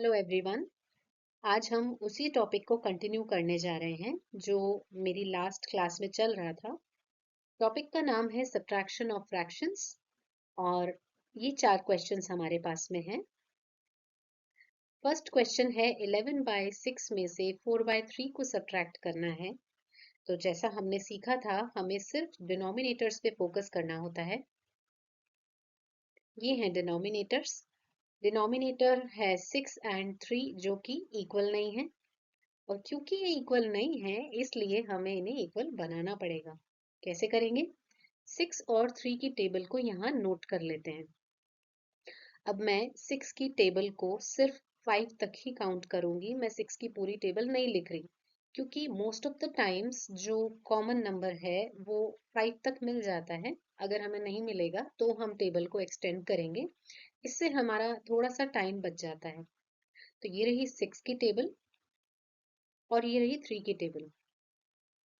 Hello everyone. आज हम उसी टॉपिक को कंटिन्यू करने जा रहे हैं जो मेरी लास्ट क्लास में चल रहा था। टॉपिक का नाम है सब्ट्रैक्शन ऑफ फ्रैक्शंस और ये 4 क्वेश्चंस हमारे पास में हैं। फर्स्ट क्वेश्चन है 11/6 में से 4/3 को सब्ट्रैक्ट करना है। तो जैसा हमने सीखा था, हमें सिर्फ डिनोमिनेटर्स पे फोकस करना होता है। ये हैं डिनोमिनेटर्स। डिनोमिनेटर है 6 एंड 3 जो कि इक्वल नहीं है, और क्योंकि ये इक्वल नहीं है इसलिए हमें इन्हें इक्वल बनाना पड़ेगा। कैसे करेंगे? 6 और 3 की टेबल को यहाँ नोट कर लेते हैं। अब मैं 6 की टेबल को सिर्फ 5 तक ही काउंट करूंगी। मैं 6 की पूरी टेबल नहीं लिख रही, क्योंकि मोस्ट ऑफ द टाइम्स जो कॉमन नंबर है वो 5 तक मिल जाता है। अगर हमें नहीं मिलेगा तो हम टेबल को एक्सटेंड करेंगे, इससे हमारा थोड़ा सा टाइम बच जाता है। तो ये रही 6 की टेबल और ये रही 3 की टेबल।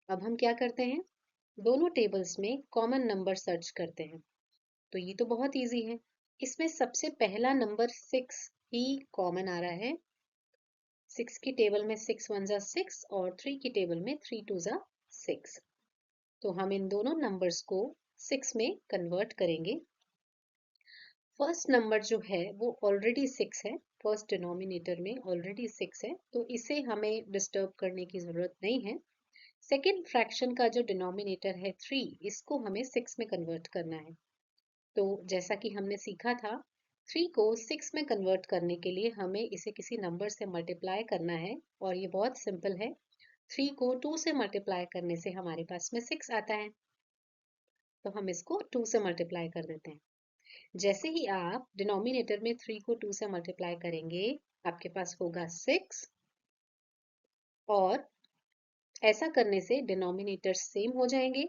अब हम क्या करते हैं, दोनों टेबल्स में कॉमन नंबर सर्च करते हैं। तो ये तो बहुत इजी है। इसमें सबसे पहला नंबर 6 ही कॉमन आ रहा है। 6 की टेबल में 6 1 जा 6 और 3 की टेबल में 3 2 जा 6। तो हम इन दोनों नंबर्स को 6 में कन्वर्ट करेंगे। फर्स्ट नंबर जो है वो ऑलरेडी 6 है, फर्स्ट डिनोमिनेटर में ऑलरेडी 6 है, तो इसे हमें डिस्टर्ब करने की जरूरत नहीं है। सेकेंड फ्रैक्शन का जो डिनोमिनेटर है 3, इसको हमें 6 में कन्वर्ट करना है। तो जैसा कि हमने सीखा था, 3 को 6 में कन्वर्ट करने के लिए हमें इसे किसी नंबर से मल्टीप्लाई करना है, और ये बहुत सिंपल है। 3 को 2 से मल्टीप्लाई करने से हमारे पास में 6 आता है, तो हम इसको 2 से मल्टीप्लाई कर देते हैं। जैसे ही आप डिनोमिनेटर में 3 को 2 से मल्टीप्लाई करेंगे, आपके पास होगा 6, और ऐसा करने से डिनोमिनेटर सेम हो जाएंगे।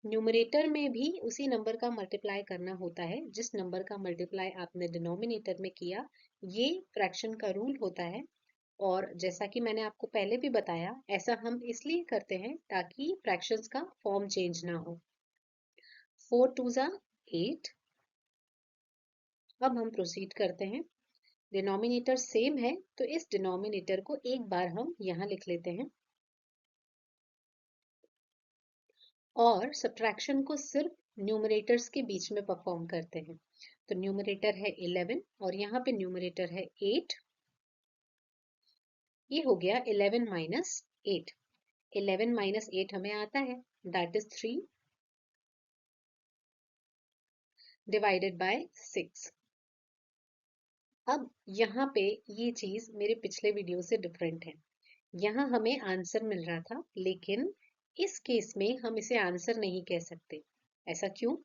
न्यूमरेटर में भी उसी नंबर का मल्टीप्लाई करना होता है जिस नंबर का मल्टीप्लाई आपने डिनोमिनेटर में किया। ये फ्रैक्शन का रूल होता है, और जैसा कि मैंने आपको पहले भी बताया, ऐसा हम इसलिए करते हैं ताकि फ्रैक्शंस का फॉर्म चेंज ना हो। 4 2 जा 8। अब हम प्रोसीड करते हैं। डिनोमिनेटर सेम है तो इस डिनोमिनेटर को एक बार हम यहाँ लिख लेते हैं, और सब्ट्रैक्शन को सिर्फ न्यूमरेटर्स के बीच में परफॉर्म करते हैं। तो न्यूमरेटर है 11 और यहाँ पे न्यूमरेटर है 8। ये हो गया 11 माइनस 8। 11 माइनस 8 हमें आता है, दैट इज 3 डिवाइडेड बाय 6। अब यहाँ पे ये चीज मेरे पिछले वीडियो से डिफरेंट है। यहाँ हमें आंसर मिल रहा था, लेकिन इस केस में हम इसे आंसर नहीं कह सकते। ऐसा क्यों?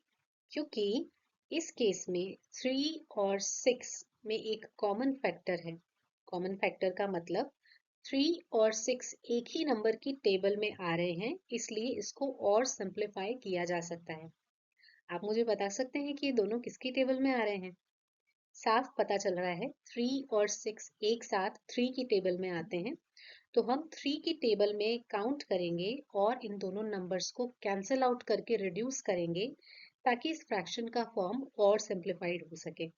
क्योंकि इस केस में 3 और 6 में एक कॉमन फैक्टर है। कॉमन फैक्टर का मतलब 3 और 6 एक ही नंबर की टेबल में आ रहे हैं, इसलिए इसको और सिंप्लीफाई किया जा सकता है। आप मुझे बता सकते हैं कि ये दोनों किसकी टेबल में आ रहे हैं? साफ पता चल रहा है 3 और 6 एक साथ 3 की टेबल में आते हैं। तो हम 3 की टेबल में काउंट करेंगे और इन दोनों नंबर्स को कैंसिल आउट करके रिड्यूस करेंगे, ताकि इस फ्रैक्शन का फॉर्म और सिंप्लीफाइड हो सके।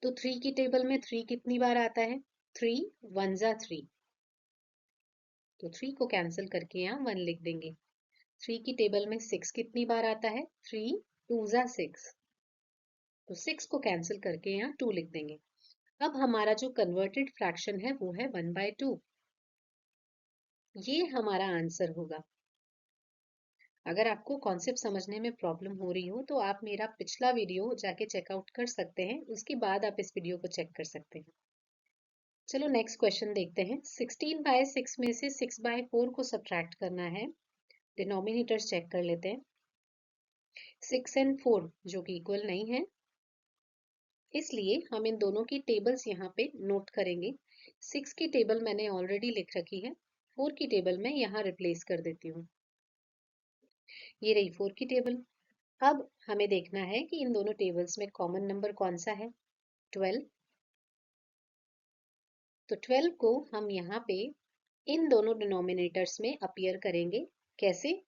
तो 3 की टेबल में 3 कितनी बार आता है? 3 1 जा 3। तो 3 को कैंसिल करके यहाँ 1 लिख देंगे। 3 की टेबल में 6 कितनी बार आता है? 3 2 जा 6। तो 6 को कैंसिल करके यहाँ 2 लिख देंगे। अब हमारा जो कन्वर्टेड फ्रैक्शन है वो है 1/2। ये हमारा आंसर होगा। अगर आपको कॉन्सेप्ट समझने में प्रॉब्लम हो रही हो तो आप मेरा पिछला वीडियो जाके चेकआउट कर सकते हैं, उसके बाद आप इस वीडियो को चेक कर सकते हैं। चलो नेक्स्ट क्वेश्चन देखते हैं। 16/6 में से 6/4 को सब्ट्रैक्ट करना है। डिनोमिनेटर्स चेक कर लेते हैं। 6 एंड 4 जो कि इक्वल नहीं है, इसलिए हम इन दोनों की टेबल्स यहाँ पे नोट करेंगे। 6 की टेबल मैंने ऑलरेडी लिख रखी है, 4 की टेबल में यहाँ रिप्लेस कर देती हूँ। ये रही 4 की टेबल। अब हमें देखना है कि इन दोनों टेबल्स में कॉमन नंबर कौन सा है? 12। तो 12 को हम यहाँ पे इन दोनों डिनोमिनेटर्स में अपीयर करेंगे। कैसे?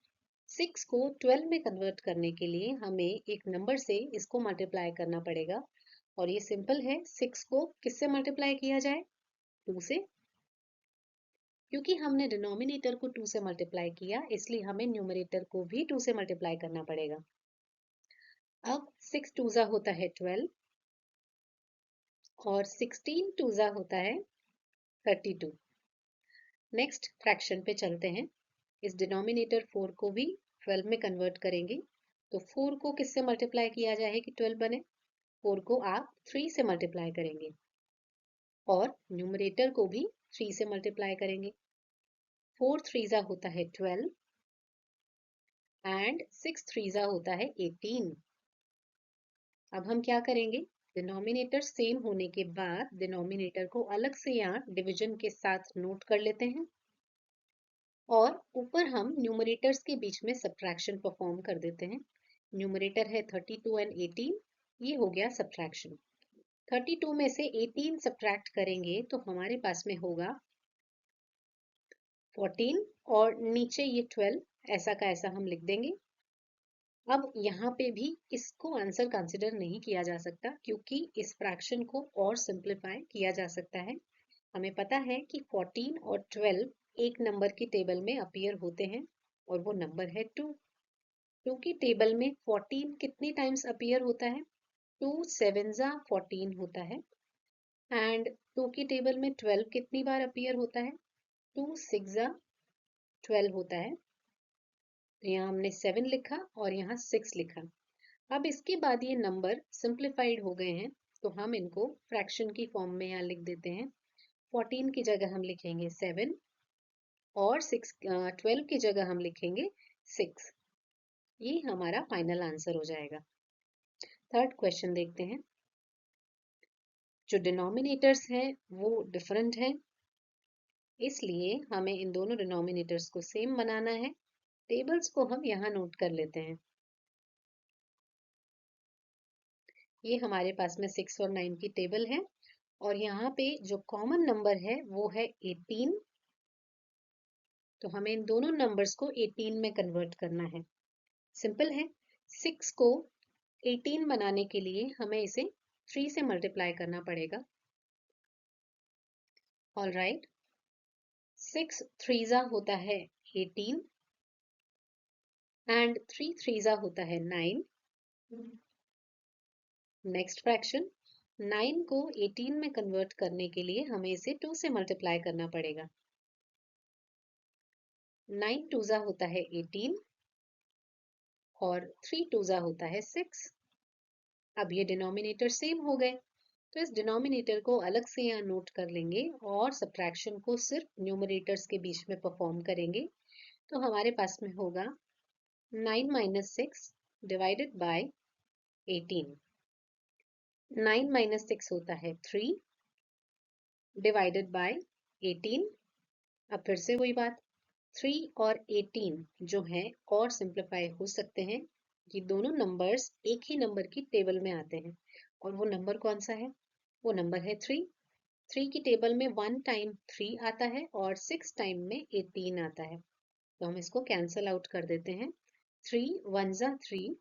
6 को 12 में कन्वर्ट करने के लिए हमें एक नंबर से इसको मल्टीप्लाई करना पड़ेगा, और ये सिंपल है, 6 को किससे मल्टीप्लाई किया जाए? 2 से। क्योंकि हमने डिनोमिनेटर को 2 से मल्टीप्लाई किया, इसलिए हमें न्यूमरेटर को भी 2 से मल्टीप्लाई करना पड़ेगा। अब 6 टूजा होता है 12 और 16 टूजा होता है 32। नेक्स्ट फ्रैक्शन पे चलते हैं। इस डिनोमिनेटर 4 को भी 12 में कन्वर्ट करेंगे। तो 4 को किससे मल्टीप्लाई किया जाए कि 12 बने? 4 को आप 3 से मल्टीप्लाई करेंगे और न्यूमरेटर को भी 3 से मल्टीप्लाई करेंगे। 4 थ्रीजा होता है 12 एंड 6 थ्रीजा होता है 18। अब हम क्या करेंगे? डिनोमिनेटर सेम होने के बाद डिनोमिनेटर को अलग से यहाँ डिवीजन के साथ नोट कर लेते हैं और ऊपर हम न्यूमरेटर्स के बीच में सब्ट्रैक्शन परफॉर्म कर देते हैं। न्यूमरेटर है 32 एंड 18, ये हो गया सब्ट्रैक्शन। 32 में से 18 सब्ट्रैक्ट करेंगे तो हमारे पास में होगा 14 और नीचे ये 12, ऐसा का ऐसा हम लिख देंगे। अब यहाँ पे भी इसको आंसर कंसिडर नहीं किया जा सकता क्योंकि इस फ्रैक्शन को और सिंप्लीफाई किया जा सकता है। हमें पता है कि 14 और 12 एक नंबर की टेबल में अपीयर होते हैं और वो नंबर है 2। 2 की टेबल में 14 कितनी टाइम्स अपीयर होता है? 2 सेवेंजा 14 होता है। एंड 2 की टेबल में 12 कितनी बार अपीयर होता है? 2 सिक्सा 12 होता है। तो यहाँ हमने 7 लिखा और यहाँ 6 लिखा। अब इसके बाद ये नंबर सिंप्लीफाइड हो गए हैं तो हम इनको फ्रैक्शन की फॉर्म में यहाँ लिख देते हैं। 14 की जगह हम लिखेंगे 7 और 12 की जगह हम लिखेंगे 6। ये हमारा फाइनल आंसर हो जाएगा। थर्ड क्वेश्चन देखते हैं। जो डिनोमिनेटर्स हैं वो डिफरेंट हैं, इसलिए हमें इन दोनों डिनोमिनेटर्स को सेम बनाना है। टेबल्स को हम यहाँ नोट कर लेते हैं। ये हमारे पास में 6 और 9 की टेबल है और यहाँ पे जो कॉमन नंबर है वो है 18। तो हमें इन दोनों नंबर्स को 18 में कन्वर्ट करना है। सिंपल है, 6 को 18 बनाने के लिए हमें इसे 3 से मल्टीप्लाई करना पड़ेगा। ऑल राइट, 6 थ्रीजा होता है 18 एंड 3 थ्रीजा होता है 9। नेक्स्ट फ्रैक्शन, 9 को 18 में कन्वर्ट करने के लिए हमें इसे 2 से मल्टीप्लाई करना पड़ेगा। 9 टूजा होता है 18 और 3 टूजा होता है 6। अब ये डिनोमिनेटर सेम हो गए तो इस डिनोमिनेटर को अलग से यहाँ नोट कर लेंगे और सब्ट्रैक्शन को सिर्फ न्यूमरेटर्स के बीच में परफॉर्म करेंगे। तो हमारे पास में होगा 9 माइनस 6 डिवाइडेड बाय 18। 9 माइनस 6 होता है 3 डिवाइडेड बाय 18। अब फिर से वही बात, 3 और 18 जो है और सिंप्लीफाई हो सकते हैं। ये दोनों नंबर्स एक ही नंबर की टेबल में आते हैं और वो नंबर कौन सा है? वो नंबर है 3। 3 की टेबल में 1 टाइम 3 आता है और 6 टाइम में 18 आता है। तो हम इसको कैंसल आउट कर देते हैं। 3 वन जा 3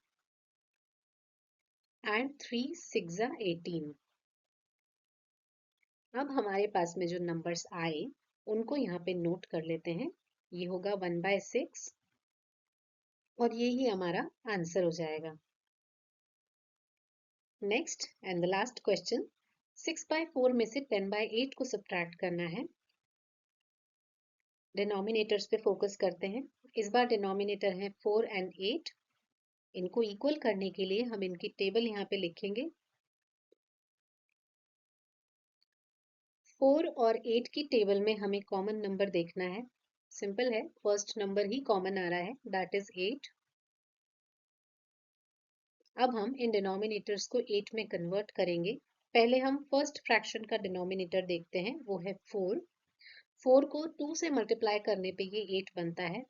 एंड 3 6 जा 18। अब हमारे पास में जो नंबर्स आए उनको यहाँ पे नोट कर लेते हैं। ये होगा 1/6 और ये ही हमारा आंसर हो जाएगा। Next and the last question, 6/4 में से 10/8 को सब्ट्रैक्ट करना है। डिनोमिनेटर्स पे फोकस करते हैं। इस बार डिनोमिनेटर है 4 एंड 8। इनको इक्वल करने के लिए हम इनकी टेबल यहाँ पे लिखेंगे। 4 और 8 की टेबल में हमें कॉमन नंबर देखना है। सिंपल है, फर्स्ट नंबर ही कॉमन आ रहा है, दैट इज 8। अब हम इन डिनोमिनेटर्स को 8 में कन्वर्ट करेंगे। पहले हम फर्स्ट फ्रैक्शन का डिनोमिनेटर देखते हैं, वो है 4। 4 को 2 से मल्टीप्लाई करने पे ये 8 बनता है।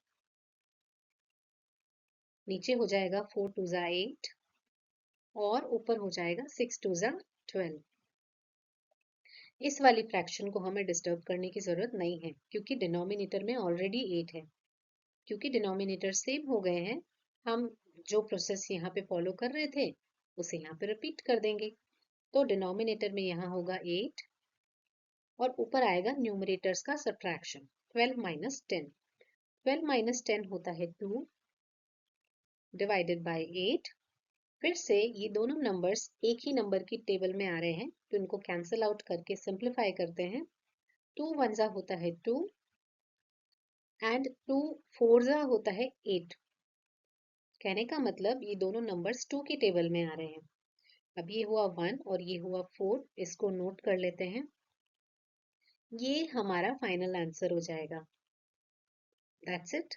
नीचे हो जाएगा 4 2 जा 8 और ऊपर हो जाएगा 6 2 जा 12। इस वाली फ्रैक्शन को हमें डिस्टर्ब करने की जरूरत नहीं है क्योंकि डिनोमिनेटर में ऑलरेडी 8 है। क्योंकि डिनोमिनेटर सेम हो गए हैं, हम जो प्रोसेस यहाँ पे फॉलो कर रहे थे उसे यहाँ पे रिपीट कर देंगे। तो डिनोमिनेटर में यहाँ होगा 8 और ऊपर आएगा न्यूमरेटर्स का सब्ट्रैक्शन 12 माइनस 10। 12 माइनस 10 होता है 2 डिवाइडेड बाय 8। फिर से ये दोनों नंबर्स एक ही नंबर की टेबल में आ रहे हैं तो इनको कैंसिल आउट करके सिंप्लीफाई करते हैं। 2 वनजा होता है 2 एंड 2 फोरजा होता है 8। कहने का मतलब ये दोनों नंबर्स 2 की टेबल में आ रहे हैं। अब ये हुआ 1 और ये हुआ 4, इसको नोट कर लेते हैं। ये हमारा फाइनल आंसर हो जाएगा। That's it.